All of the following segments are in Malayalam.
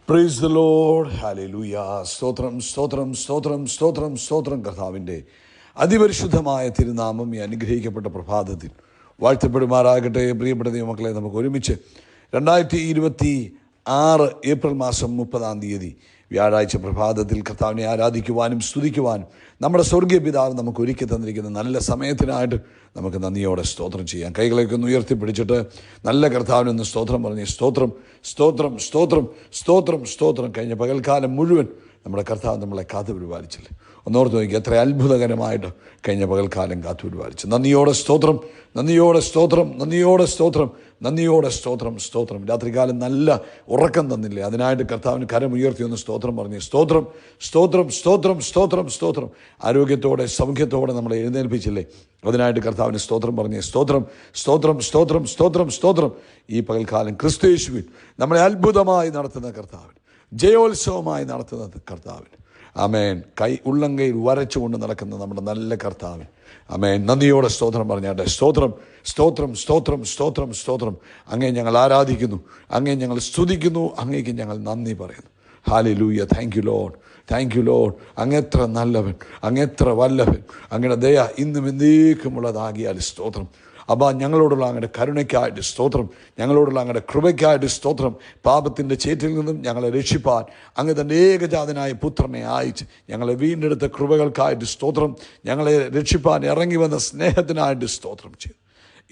Praise the Lord. ഹല്ലേലൂയ. സ്തോത്രം സ്തോത്രം സ്തോത്രം സ്തോത്രം സ്തോത്രം. കർത്താവിൻ്റെ അതിപരിശുദ്ധമായ തിരുനാമം ഈ അനുഗ്രഹിക്കപ്പെട്ട പ്രഭാതത്തിൽ വാഴ്ത്തപ്പെടുമാറാകട്ടെ. പ്രിയപ്പെട്ട ദൈവമക്കളെ, നമുക്ക് ഒരുമിച്ച് 2026 ഏപ്രിൽ മാസം 30 വ്യാഴാഴ്ച പ്രഭാതത്തിൽ കർത്താവിനെ ആരാധിക്കുവാനും സ്തുതിക്കുവാനും നമ്മുടെ സ്വർഗീയ പിതാവ് നമുക്ക് ഒരുക്കി തന്നിരിക്കുന്ന നല്ല സമയത്തിനായിട്ട് നമുക്ക് നന്ദിയോടെ സ്തോത്രം ചെയ്യാം. കൈകളൊക്കെ ഒന്ന് ഉയർത്തിപ്പിടിച്ചിട്ട് നല്ല കർത്താവിനൊന്ന് സ്തോത്രം പറഞ്ഞ് സ്തോത്രം സ്തോത്രം സ്തോത്രം സ്തോത്രം സ്തോത്രം. കഴിഞ്ഞ പകൽക്കാലം മുഴുവൻ നമ്മുടെ കർത്താവ് നമ്മളെ കാത്തുപരിപാലിച്ചില്ലേ? ഒന്നോർത്ത് നോക്കി, എത്ര അത്ഭുതകരമായിട്ട് കഴിഞ്ഞ പകൽക്കാലം കാത്തുപരിപാലിച്ചു. നന്ദിയോടെ സ്തോത്രം, നന്ദിയോടെ സ്തോത്രം, നന്ദിയോടെ സ്തോത്രം, നന്ദിയോടെ സ്തോത്രം സ്തോത്രം. രാത്രികാലം നല്ല ഉറക്കം തന്നില്ലേ? അതിനായിട്ട് കർത്താവിന് കരമുയർത്തി ഒന്ന് സ്തോത്രം പറഞ്ഞ് സ്തോത്രം സ്തോത്രം സ്തോത്രം സ്തോത്രം സ്തോത്രം. ആരോഗ്യത്തോടെ സൗഖ്യത്തോടെ നമ്മളെ എഴുന്നേൽപ്പിച്ചില്ലേ? അതിനായിട്ട് കർത്താവിന് സ്തോത്രം പറഞ്ഞ് സ്തോത്രം സ്തോത്രം സ്തോത്രം സ്തോത്രം സ്തോത്രം. ഈ പകൽക്കാലം ക്രിസ്തുയേശുവിൽ നമ്മളെ അത്ഭുതമായി നടത്തുന്ന കർത്താവിന്, ജയോത്സവമായി നടത്തുന്ന കർത്താവിന്, ആമേൻ, ഉള്ളങ്കയിൽ വരച്ചുകൊണ്ട് നടക്കുന്ന നമ്മുടെ നല്ല കർത്താവിന്, ആമേൻ, നന്ദിയോടെ സ്തോത്രം പറഞ്ഞാട്ടെ. സ്തോത്രം സ്തോത്രം സ്തോത്രം സ്തോത്രം സ്തോത്രം. അങ്ങേ ഞങ്ങൾ ആരാധിക്കുന്നു, അങ്ങേ ഞങ്ങൾ സ്തുതിക്കുന്നു, അങ്ങേക്ക് ഞങ്ങൾ നന്ദി പറയുന്നു. Hallelujah. Thank you lord, thank you lord. അങ്ങെത്ര നല്ലവൻ, അങ്ങെത്ര വല്ലവൻ. അങ്ങയുടെ ദയ ഇന്നും എന്നേക്കുമുള്ളതാകിയാൽ സ്തോത്രം. അബ്ബാ, ഞങ്ങളോടുള്ള അങ്ങയുടെ കരുണയ്ക്കായിട്ട് സ്തോത്രം, ഞങ്ങളോടുള്ള അങ്ങയുടെ കൃപയ്ക്കായിട്ട് സ്തോത്രം. പാപത്തിൻ്റെ ചേറ്റിൽ നിന്നും ഞങ്ങളെ രക്ഷിപ്പാൻ അങ്ങ് തൻ്റെ ഏകജാതനായ പുത്രനെ അയച്ച് ഞങ്ങളെ വീണ്ടെടുത്ത കൃപകൾക്കായിട്ട് സ്തോത്രം. ഞങ്ങളെ രക്ഷിപ്പാൻ ഇറങ്ങി വന്ന സ്നേഹത്തിനായിട്ട് സ്തോത്രം ചെയ്തു.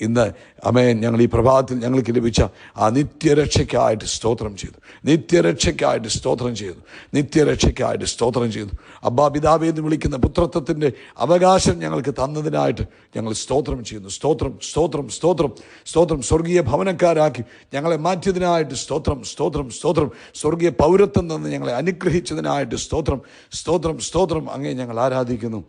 ഇന്ന് ആമേൻ, ഞങ്ങൾ ഈ പ്രഭാതത്തിൽ ഞങ്ങൾക്ക് ലഭിച്ച ആ നിത്യരക്ഷയ്ക്കായിട്ട് സ്തോത്രം ചെയ്തു, നിത്യരക്ഷയ്ക്കായിട്ട് സ്തോത്രം ചെയ്തു, നിത്യരക്ഷയ്ക്കായിട്ട് സ്തോത്രം ചെയ്തു. അബ്ബാ, പിതാവേ എന്ന് വിളിക്കുന്ന പുത്രത്വത്തിൻ്റെ അവകാശം ഞങ്ങൾക്ക് തന്നതിനായിട്ട് ഞങ്ങൾ സ്തോത്രം ചെയ്യുന്നു. സ്തോത്രം സ്തോത്രം സ്തോത്രം സ്തോത്രം. സ്വർഗീയ ഭവനക്കാരാക്കി ഞങ്ങളെ മാറ്റിയതിനായിട്ട് സ്തോത്രം സ്തോത്രം സ്തോത്രം. സ്വർഗീയ പൗരത്വം തന്ന് ഞങ്ങളെ അനുഗ്രഹിച്ചതിനായിട്ട് സ്തോത്രം സ്തോത്രം സ്തോത്രം. അങ്ങേ ഞങ്ങൾ ആരാധിക്കുന്നു,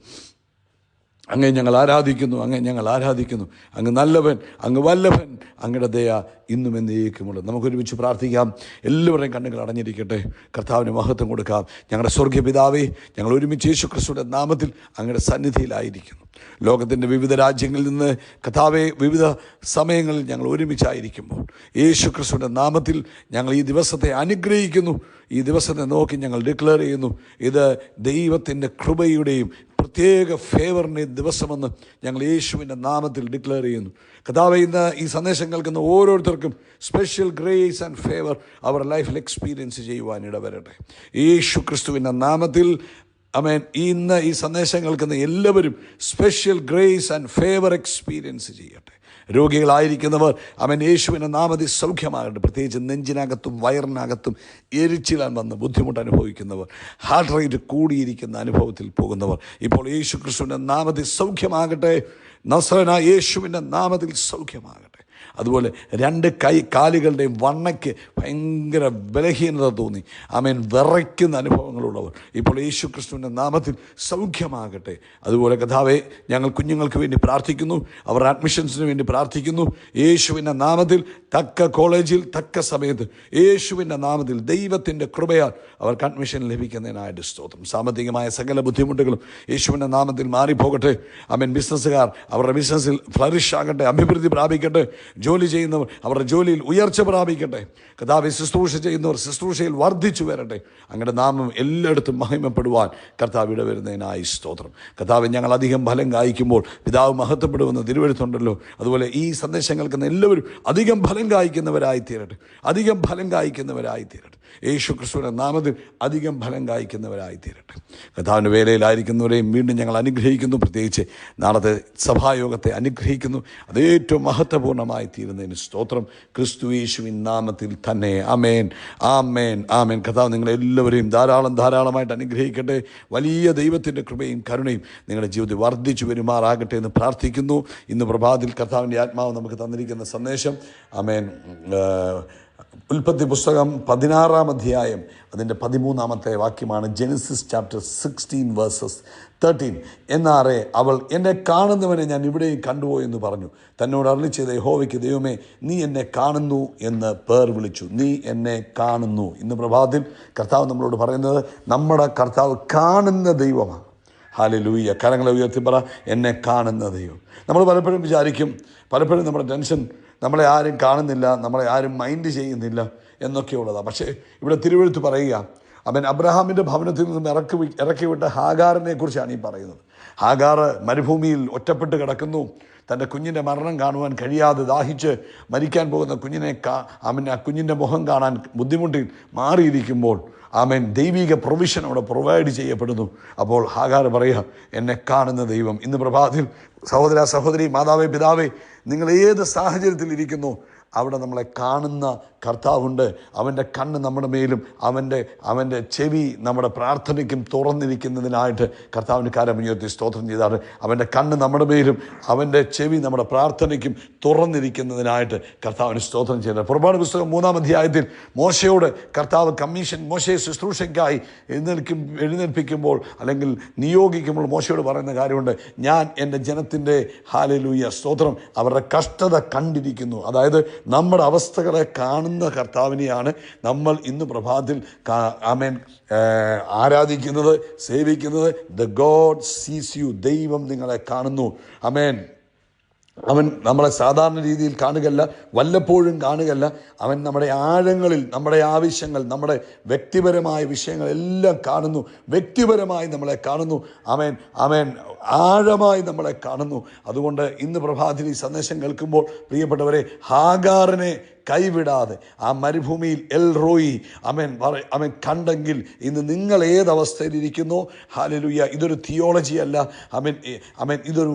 അങ്ങേ ഞങ്ങൾ ആരാധിക്കുന്നു, അങ്ങേ ഞങ്ങൾ ആരാധിക്കുന്നു. അങ്ങ് നല്ലവൻ, അങ്ങ് വല്ലഭൻ, അങ്ങയുടെ ദയ ഇന്നും എന്നേക്കുമുള്ളത്. നമുക്കൊരുമിച്ച് പ്രാർത്ഥിക്കാം. എല്ലാവരുടെയും കണ്ണുകൾ അടഞ്ഞിരിക്കട്ടെ. കർത്താവിന് മഹത്വം കൊടുക്കാം. ഞങ്ങളുടെ സ്വർഗീയ പിതാവേ, ഞങ്ങൾ ഒരുമിച്ച് യേശു ക്രിസ്തുവിൻ്റെ നാമത്തിൽ അങ്ങയുടെ സന്നിധിയിലായിരിക്കുന്നു. ലോകത്തിൻ്റെ വിവിധ രാജ്യങ്ങളിൽ നിന്ന് കർത്താവെ, വിവിധ സമയങ്ങളിൽ ഞങ്ങൾ ഒരുമിച്ചായിരിക്കുമ്പോൾ യേശു ക്രിസ്തുവിൻ്റെ നാമത്തിൽ ഞങ്ങൾ ഈ ദിവസത്തെ അനുഗ്രഹിക്കുന്നു. ഈ ദിവസത്തെ നോക്കി ഞങ്ങൾ ഡിക്ലെയർ ചെയ്യുന്നു, ഇത് ദൈവത്തിൻ്റെ കൃപയുടെയും പ്രത്യേക ഫേവറിൻ്റെയും ദിവസമെന്ന് ഞങ്ങൾ യേശുവിൻ്റെ നാമത്തിൽ ഡിക്ലെയർ ചെയ്യുന്നു. കർത്താവേ, ഇന്ന് ഈ സന്ദേശം കേൾക്കുന്ന ഓരോരുത്തർക്കും സ്പെഷ്യൽ ഗ്രേസ് ആൻഡ് ഫേവർ അവർ ലൈഫിൽ എക്സ്പീരിയൻസ് ചെയ്യുവാൻ ഇടവരട്ടെ യേശു ക്രിസ്തുവിൻ്റെ നാമത്തിൽ. ആമേൻ. ഇന്ന് ഈ സന്ദേശം കേൾക്കുന്ന എല്ലാവരും special grace and favour experience ചെയ്യട്ടെ. രോഗികളായിരിക്കുന്നവർ അവൻ യേശുവിൻ്റെ നാമത്തിൽ സൗഖ്യമാകട്ടെ. പ്രത്യേകിച്ച് നെഞ്ചിനകത്തും വയറിനകത്തും എരിച്ചിലാൻ വന്ന് ബുദ്ധിമുട്ട് അനുഭവിക്കുന്നവർ, ഹാർട്ട് റേറ്റ് കൂടിയിരിക്കുന്ന അനുഭവത്തിൽ പോകുന്നവർ ഇപ്പോൾ യേശു ക്രിസ്തുവിൻ്റെ നാമത്തിൽ സൗഖ്യമാകട്ടെ. നസറേനായ യേശുവിൻ്റെ നാമത്തിൽ സൗഖ്യമാകട്ടെ. അതുപോലെ രണ്ട് കാലുകളുടെയും വണ്ണയ്ക്ക് ഭയങ്കര ബലഹീനത തോന്നി, ആമേൻ, വിറയ്ക്കുന്ന അനുഭവങ്ങളുള്ളവർ ഇപ്പോൾ യേശു ക്രിസ്തുവിൻ്റെ നാമത്തിൽ സൗഖ്യമാകട്ടെ. അതുപോലെ കർത്താവേ, ഞങ്ങൾ കുഞ്ഞുങ്ങൾക്ക് വേണ്ടി പ്രാർത്ഥിക്കുന്നു, അവരുടെ അഡ്മിഷൻസിന് വേണ്ടി പ്രാർത്ഥിക്കുന്നു. യേശുവിൻ്റെ നാമത്തിൽ തക്ക കോളേജിൽ തക്ക സമയത്ത് യേശുവിൻ്റെ നാമത്തിൽ ദൈവത്തിൻ്റെ കൃപയാൽ അവർക്ക് അഡ്മിഷൻ ലഭിക്കുന്നതിനായിട്ട് സ്തോത്രം. സാമ്പത്തികമായ സകല ബുദ്ധിമുട്ടുകളും യേശുവിൻ്റെ നാമത്തിൽ മാറിപ്പോകട്ടെ. ആമേൻ. ബിസിനസ്സുകാർ അവരുടെ ബിസിനസ്സിൽ ഫ്ലറിഷ് ആകട്ടെ, അഭിവൃദ്ധി പ്രാപിക്കട്ടെ. ജോലി ചെയ്യുന്നവർ അവരുടെ ജോലിയിൽ ഉയർച്ച പ്രാപിക്കട്ടെ. കർത്താവെ, ശുശ്രൂഷ ചെയ്യുന്നവർ ശുശ്രൂഷയിൽ വർദ്ധിച്ചു വരട്ടെ. അങ്ങയുടെ നാമം എല്ലായിടത്തും മഹിമപ്പെടുവാൻ കർത്താവ് ഇടവരുന്നതിനായി സ്തോത്രം. കർത്താവ്, ഞങ്ങൾ അധികം ഫലം കായ്ക്കുമ്പോൾ പിതാവ് മഹത്വപ്പെടുമെന്ന് തിരുവെഴുത്തുണ്ടല്ലോ. അതുപോലെ ഈ സന്ദേശം കേൾക്കുന്ന എല്ലാവരും അധികം ഫലം കായ്ക്കുന്നവരായി തീരട്ടെ, അധികം ഫലം കായ്ക്കുന്നവരായി തീരട്ടെ. യേശു ക്രിസ്തുവിൻ്റെ നാമത്തിൽ അധികം ഫലം കായ്ക്കുന്നവരായി തീരട്ടെ. കർത്താവിൻ്റെ വേലയിലായിരിക്കുന്നവരെയും വീണ്ടും ഞങ്ങൾ അനുഗ്രഹിക്കുന്നു. പ്രത്യേകിച്ച് നാളത്തെ സഭായോഗത്തെ അനുഗ്രഹിക്കുന്നു. അത് ഏറ്റവും മഹത്വപൂർണ്ണമായി തീരുന്നതിന് സ്തോത്രം. ക്രിസ്തു യേശുവിൻ നാമത്തിൽ തന്നെ. ആമേൻ, ആമേൻ, ആമേൻ. കർത്താവ് നിങ്ങളെല്ലാവരെയും ധാരാളമായിട്ട് അനുഗ്രഹിക്കട്ടെ. വലിയ ദൈവത്തിൻ്റെ കൃപയും കരുണയും നിങ്ങളുടെ ജീവിതത്തിൽ വർദ്ധിച്ചു വരുമാറാകട്ടെ എന്ന് പ്രാർത്ഥിക്കുന്നു. ഇന്ന് പ്രഭാതത്തിൽ കർത്താവിൻ്റെ ആത്മാവ് നമുക്ക് തന്നിരിക്കുന്ന സന്ദേശം, ആമേൻ, ഉൽപ്പത്തി പുസ്തകം 16 അധ്യായം അതിൻ്റെ 13 വാക്യമാണ്. Genesis chapter 16 versus 13. എന്നാറെ അവൾ, എന്നെ കാണുന്നവനെ ഞാൻ ഇവിടെയും കണ്ടുപോയി എന്ന് പറഞ്ഞു. തന്നോട് അരുളി ചെയ്ത യഹോവയ്ക്ക്, ദൈവമേ, നീ എന്നെ കാണുന്നു എന്ന് പേർ വിളിച്ചു. നീ എന്നെ കാണുന്നു. ഇന്ന് പ്രഭാതത്തിൽ കർത്താവ് നമ്മളോട് പറയുന്നത്, നമ്മുടെ കർത്താവ് കാണുന്ന ദൈവമാണ്. ഹല്ലേലൂയ. കരങ്ങളെ ഉയർത്തി പറ, എന്നെ കാണുന്ന ദൈവം. നമ്മൾ പലപ്പോഴും വിചാരിക്കും, പലപ്പോഴും നമ്മുടെ ടെൻഷൻ, നമ്മളെ ആരും കാണുന്നില്ല, നമ്മളെ ആരും മൈൻഡ് ചെയ്യുന്നില്ല എന്നൊക്കെയുള്ളതാണ്. പക്ഷേ ഇവിടെ തിരുവെഴുത്ത് പറയുക, അവൻ അബ്രഹാമിൻ്റെ ഭവനത്തിൽ നിന്നും ഇറക്കിവിട്ട ഹാഗാറിനെ കുറിച്ചാണ് ഈ പറയുന്നത്. ഹാഗാർ മരുഭൂമിയിൽ ഒറ്റപ്പെട്ട് കിടക്കുന്നു. തൻ്റെ കുഞ്ഞിൻ്റെ മരണം കാണുവാൻ കഴിയാതെ ദാഹിച്ച് മരിക്കാൻ പോകുന്ന കുഞ്ഞിനെ ആ കുഞ്ഞിൻ്റെ മുഖം കാണാൻ ബുദ്ധിമുട്ടി മാറിയിരിക്കുമ്പോൾ ദൈവിക പ്രൊവിഷൻ അവിടെ പ്രൊവൈഡ് ചെയ്യപ്പെടുന്നു. അപ്പോൾ ഹാഗാർ പറയുക, എന്നെ കാണുന്ന ദൈവം. ഇന്ന് പ്രഭാതത്തിൽ സഹോദര സഹോദരി, മാതാവേ പിതാവേ, നിങ്ങൾ ഏത് സാഹചര്യത്തിൽ ഇരിക്കുന്നു അവിടെ നമ്മളെ കാണുന്ന കർത്താവുണ്ട്. അവൻ്റെ കണ്ണ് നമ്മുടെ മേലും അവൻ്റെ ചെവി നമ്മുടെ പ്രാർത്ഥനയ്ക്കും തുറന്നിരിക്കുന്നതിനായിട്ട് കർത്താവിന് കരമുയർത്തി സ്തോത്രം ചെയ്താണ്. അവൻ്റെ കണ്ണ് നമ്മുടെ മേലും അവൻ്റെ ചെവി നമ്മുടെ പ്രാർത്ഥനയ്ക്കും തുറന്നിരിക്കുന്നതിനായിട്ട് കർത്താവിന് സ്തോത്രം ചെയ്യുന്നത്. പുറപ്പാട് പുസ്തകം 3-ാം അധ്യായത്തിൽ മോശയോട് കർത്താവ് കമ്മീഷൻ, മോശയെ ശുശ്രൂഷയ്ക്കായി എഴുന്നേൽപ്പിക്കുമ്പോൾ അല്ലെങ്കിൽ നിയോഗിക്കുമ്പോൾ മോശയോട് പറയുന്ന കാര്യമുണ്ട്, ഞാൻ എൻ്റെ ജനത്തിൻ്റെ ഹല്ലേലൂയ സ്തോത്രം അവരുടെ കഷ്ടത കണ്ടിരിക്കുന്നു. അതായത് നമ്മുടെ അവസ്ഥകളെ കാണുന്ന കർത്താവിനെയാണ് നമ്മൾ ഇന്ന് പ്രഭാതത്തിൽ ആരാധിക്കുന്നത്, സേവിക്കുന്നത്. ദ ഗോഡ് സീസ് യു. ദൈവം നിങ്ങളെ കാണുന്നു. ആമേൻ. അവൻ നമ്മളെ സാധാരണ രീതിയിൽ കാണുകയല്ല, വല്ലപ്പോഴും കാണുകയല്ല. അവൻ നമ്മുടെ ആഴങ്ങളിൽ, നമ്മുടെ ആവശ്യങ്ങൾ, നമ്മുടെ വ്യക്തിപരമായ വിഷയങ്ങളെല്ലാം കാണുന്നു. വ്യക്തിപരമായി നമ്മളെ കാണുന്നു. അവൻ ആഴമായി നമ്മളെ കാണുന്നു. അതുകൊണ്ട് ഇന്ന് പ്രഭാതത്തിൽ ഈ സന്ദേശം കേൾക്കുമ്പോൾ പ്രിയപ്പെട്ടവരെ, ഹാഗാറിനെ കൈവിടാതെ ആ മരുഭൂമിയിൽ എൽ റോയി അവൻ കണ്ടെങ്കിൽ ഇന്ന് നിങ്ങൾ ഏതവസ്ഥയിലിരിക്കുന്നോ, ഹല്ലേലൂയ, ഇതൊരു തിയോളജി അല്ല. ഇതൊരു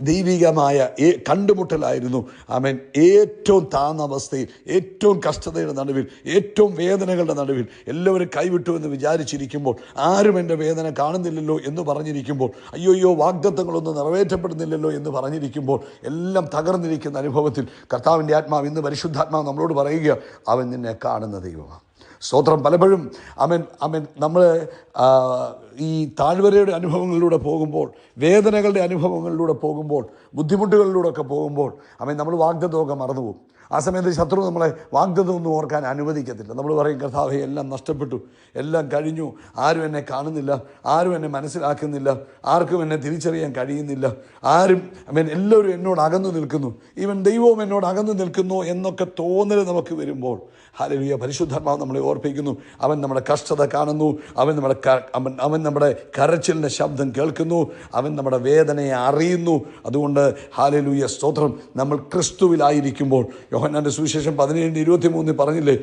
ദൈവികമായ കണ്ടുമുട്ടലായിരുന്നു. ഏറ്റവും താഴ്ന്ന അവസ്ഥയിൽ, ഏറ്റവും കഷ്ടതയുടെ നടുവിൽ, ഏറ്റവും വേദനകളുടെ നടുവിൽ എല്ലാവരും കൈവിട്ടു എന്ന് വിചാരിച്ചിരിക്കുമ്പോൾ, ആരും എൻ്റെ വേദന കാണുന്നില്ലല്ലോ എന്ന് പറഞ്ഞിരിക്കുമ്പോൾ, അയ്യോയ്യോ വാഗ്ദത്തങ്ങളൊന്നും നിറവേറ്റപ്പെടുന്നില്ലല്ലോ എന്ന് പറഞ്ഞിരിക്കുമ്പോൾ, എല്ലാം തകർന്നിരിക്കുന്ന അനുഭവത്തിൽ കർത്താവിൻ്റെ ആത്മാവ്, ഇന്ന് പരിശുദ്ധാത്മാവ് നമ്മളോട് പറയുക, അവൻ നിന്നെ കാണുന്ന ദൈവമാണ്. സ്തോത്രം. പലപ്പോഴും നമ്മൾ ഈ താഴ്വരയുടെ അനുഭവങ്ങളിലൂടെ പോകുമ്പോൾ, വേദനകളുടെ അനുഭവങ്ങളിലൂടെ പോകുമ്പോൾ, ബുദ്ധിമുട്ടുകളിലൂടെയൊക്കെ പോകുമ്പോൾ നമ്മൾ വാഗ്ദത്തമൊക്കെ മറന്നുപോകും. ആ സമയത്ത് ശത്രു നമ്മളെ വാഗ്ദത്തമൊന്നും ഓർക്കാൻ അനുവദിക്കത്തില്ല. നമ്മൾ പറയും, കർത്താവേ, എല്ലാം നഷ്ടപ്പെട്ടു, എല്ലാം കഴിഞ്ഞു, ആരും എന്നെ കാണുന്നില്ല, ആരും എന്നെ മനസ്സിലാക്കുന്നില്ല, ആർക്കും എന്നെ തിരിച്ചറിയാൻ കഴിയുന്നില്ല, ആരും എല്ലാവരും എന്നോട് അകന്നു നിൽക്കുന്നു, ഈവൻ ദൈവവും എന്നോട് അകന്നു നിൽക്കുന്നു എന്നൊക്കെ തോന്നൽ നമുക്ക് വരുമ്പോൾ, ഹല്ലേലൂയ, പരിശുദ്ധാത്മാവ് നമ്മളെ ഓർപ്പിക്കുന്നു, അവൻ നമ്മുടെ കഷ്ടത കാണുന്നു, അവൻ നമ്മുടെ കരച്ചിലിൻ്റെ ശബ്ദം കേൾക്കുന്നു, അവൻ നമ്മുടെ വേദനയെ അറിയുന്നു. അതുകൊണ്ട് ഹല്ലേലൂയ സ്തോത്രം, നമ്മൾ ക്രിസ്തുവിലായിരിക്കുമ്പോൾ, യോഹന്നാന്റെ സുവിശേഷം 17:23 പറഞ്ഞില്ലേ,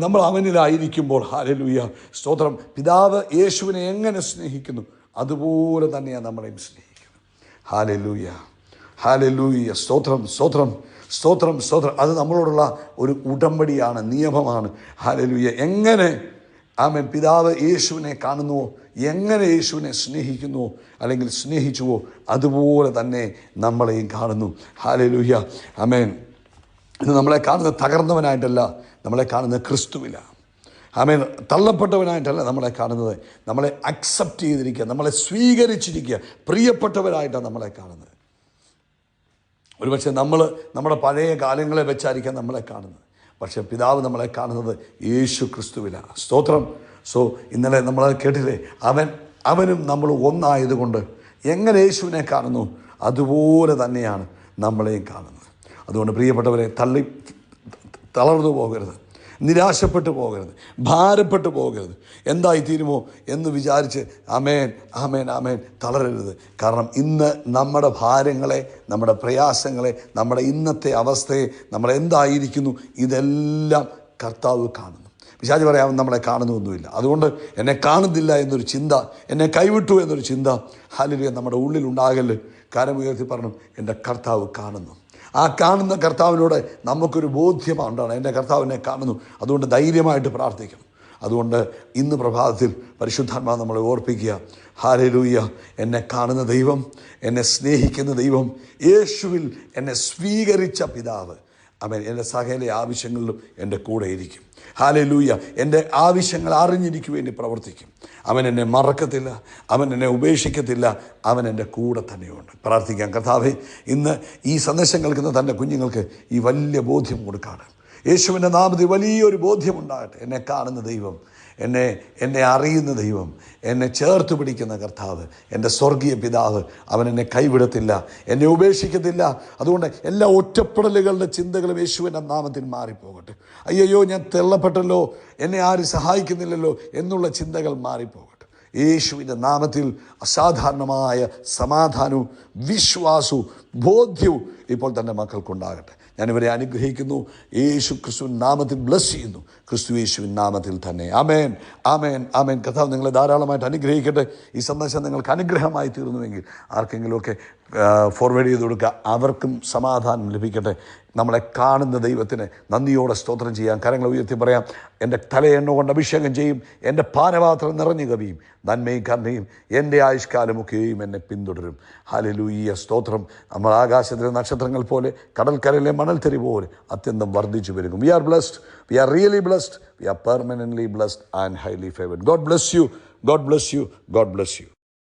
നമ്മൾ അവനിലായിരിക്കുമ്പോൾ, ഹല്ലേലൂയ സ്തോത്രം, പിതാവ് യേശുവിനെ എങ്ങനെ സ്നേഹിക്കുന്നു അതുപോലെ തന്നെയാണ് നമ്മളെയും സ്നേഹിക്കുന്നത്. ഹല്ലേലൂയ, ഹല്ലേലൂയ, സ്തോത്രം, സ്തോത്രം, സ്തോത്രം, സ്തോത്രം. അത് നമ്മളോടുള്ള ഒരു ഉടമ്പടിയാണ്, നിയമമാണ്. ഹല്ലേലൂയ. എങ്ങനെ പിതാവ് യേശുവിനെ കാണുന്നുവോ, എങ്ങനെ യേശുവിനെ സ്നേഹിക്കുന്നുവോ അല്ലെങ്കിൽ സ്നേഹിച്ചുവോ അതുപോലെ തന്നെ നമ്മളെയും കാണുന്നു. ഹല്ലേലൂയ. ആമേൻ. ഇത് നമ്മളെ കാണുന്ന തകർന്നവനായിട്ടല്ല, നമ്മളെ കാണുന്നത് ക്രിസ്തുവിലാണ്. തള്ളപ്പെട്ടവനായിട്ടല്ല നമ്മളെ കാണുന്നത്, നമ്മളെ അക്സെപ്റ്റ് ചെയ്തിരിക്കുക, നമ്മളെ സ്വീകരിച്ചിരിക്കുക, പ്രിയപ്പെട്ടവരായിട്ടാണ് നമ്മളെ കാണുന്നത്. ഒരുപക്ഷെ നമ്മൾ നമ്മുടെ പഴയ കാലങ്ങളെ വെച്ചായിരിക്കാം നമ്മളെ കാണുന്നത്, പക്ഷേ പിതാവ് നമ്മളെ കാണുന്നത് യേശു ക്രിസ്തുവിലാണ്. സ്തോത്രം. ഇന്നലെ നമ്മൾ കേട്ടില്ലേ, അവനും നമ്മൾ ഒന്നായതുകൊണ്ട് എങ്ങനെ യേശുവിനെ കാണുന്നു അതുപോലെ തന്നെയാണ് നമ്മളെയും കാണുന്നത്. അതുകൊണ്ട് പ്രിയപ്പെട്ടവരെ, തളർന്നു പോകരുത്, നിരാശപ്പെട്ടു പോകരുത്, ഭാരപ്പെട്ടു പോകരുത്. എന്തായിത്തീരുമോ എന്ന് വിചാരിച്ച് ആമേൻ തളരരുത്. കാരണം ഇന്ന് നമ്മുടെ ഭാരങ്ങളെ, നമ്മുടെ പ്രയാസങ്ങളെ, നമ്മുടെ ഇന്നത്തെ അവസ്ഥയെ, നമ്മളെന്തായിരിക്കുന്നു ഇതെല്ലാം കർത്താവ് കാണുന്നു. പിശാച് പറയാൻ നമ്മളെ കാണുന്നൊന്നുമില്ല. അതുകൊണ്ട് എന്നെ കാണുന്നില്ല എന്നൊരു ചിന്ത, എന്നെ കൈവിട്ടു എന്നൊരു ചിന്ത ഹല്ലേലൂയ നമ്മുടെ ഉള്ളിലുണ്ടാകല്. കരമുയർത്തി പറഞ്ഞു, എൻ്റെ കർത്താവ് കാണുന്നു. ആ കാണുന്ന കർത്താവിനോട് നമുക്കൊരു ബോധ്യമുണ്ടാണ്, എൻ്റെ കർത്താവിനെ കാണുന്നു. അതുകൊണ്ട് ധൈര്യമായിട്ട് പ്രാർത്ഥിക്കണം. അതുകൊണ്ട് ഇന്ന് പ്രഭാതത്തിൽ പരിശുദ്ധാത്മാവ് നമ്മളെ ഓർപ്പിക്കുക, ഹല്ലേലൂയ, എന്നെ കാണുന്ന ദൈവം, എന്നെ സ്നേഹിക്കുന്ന ദൈവം, യേശുവിൽ എന്നെ സ്വീകരിച്ച പിതാവ്, എൻ്റെ സകല ആവശ്യങ്ങളിലും എൻ്റെ കൂടെ ഇരിക്കും. ഹല്ലേലൂയ. എൻ്റെ ആവശ്യങ്ങൾ അറിഞ്ഞിരിക്കു വേണ്ടി പ്രവർത്തിക്കും. അവൻ എന്നെ മറക്കത്തില്ല, അവൻ എന്നെ ഉപേക്ഷിക്കത്തില്ല, അവൻ എൻ്റെ കൂടെ തന്നെയുണ്ട്. പ്രാർത്ഥിക്കാം. കർത്താവേ, ഇന്ന് ഈ സന്ദേശം കേൾക്കുന്ന തൻ്റെ കുഞ്ഞുങ്ങൾക്ക് ഈ വലിയ ബോധ്യം കൊടുക്കാണ്. യേശുവിൻ്റെ നാമത്തിൽ വലിയൊരു ബോധ്യമുണ്ടാകട്ടെ. എന്നെ കാണുന്ന ദൈവം, എന്നെ അറിയുന്ന ദൈവം, എന്നെ ചേർത്ത് പിടിക്കുന്ന കർത്താവ്, എൻ്റെ സ്വർഗീയ പിതാവ്, അവൻ എന്നെ കൈവിടത്തില്ല, എന്നെ ഉപേക്ഷിക്കത്തില്ല. അതുകൊണ്ട് എല്ലാ ഒറ്റപ്പെടലുകളുടെ ചിന്തകളും യേശുവിൻ്റെ നാമത്തിൽ മാറിപ്പോകട്ടെ. അയ്യോ ഞാൻ തള്ളപ്പെട്ടല്ലോ, എന്നെ ആരും സഹായിക്കുന്നില്ലല്ലോ എന്നുള്ള ചിന്തകൾ മാറിപ്പോകട്ടെ. യേശുവിൻ്റെ നാമത്തിൽ അസാധാരണമായ സമാധാനവും വിശ്വാസവും ബോധ്യവും ഇപ്പോൾ തന്നെ മക്കൾക്കുണ്ടാകട്ടെ. ഞാനിവരെ അനുഗ്രഹിക്കുന്നു. യേശു ക്രിസ്തുവിൻ നാമത്തിൽ ബ്ലസ് ചെയ്യുന്നു. ക്രിസ്തു യേശുവിൻ നാമത്തിൽ തന്നെ. ആമേൻ, ആമേൻ, ആമേൻ. കർത്താവ് നിങ്ങളെ ധാരാളമായിട്ട് അനുഗ്രഹിക്കട്ടെ. ഈ സന്ദേശം നിങ്ങൾക്ക് അനുഗ്രഹമായി തീർന്നുവെങ്കിൽ ആർക്കെങ്കിലുമൊക്കെ ഫോർവേഡ് ചെയ്ത് കൊടുക്കുക. അവർക്കും സമാധാനം ലഭിക്കട്ടെ. നമ്മളെ കാണുന്ന ദൈവത്തിന് നന്ദിയോടെ സ്തോത്രം ചെയ്യാം. കരങ്ങൾ ഉയർത്തി പറയാം. എൻ്റെ തലയെണ്ണ കൊണ്ട് അഭിഷേകം ചെയ്യും, എൻ്റെ പാനപാത്രം നിറഞ്ഞു കവിയും, നന്മയും കരുണയും എൻ്റെ ആയുഷ്കാലമൊക്കെയും എന്നെ പിന്തുടരും. ഹല്ലേലൂയ, സ്തോത്രം. നമ്മൾ ആകാശത്തിലെ നക്ഷത്രങ്ങൾ പോലെ, കടൽക്കരയിലെ മണൽത്തരി പോലെ അത്യന്തം വർദ്ധിച്ചു പെരുകും. We are blessed, we are really blessed, we are permanently blessed and highly favoured. God bless you, God bless you, God bless U.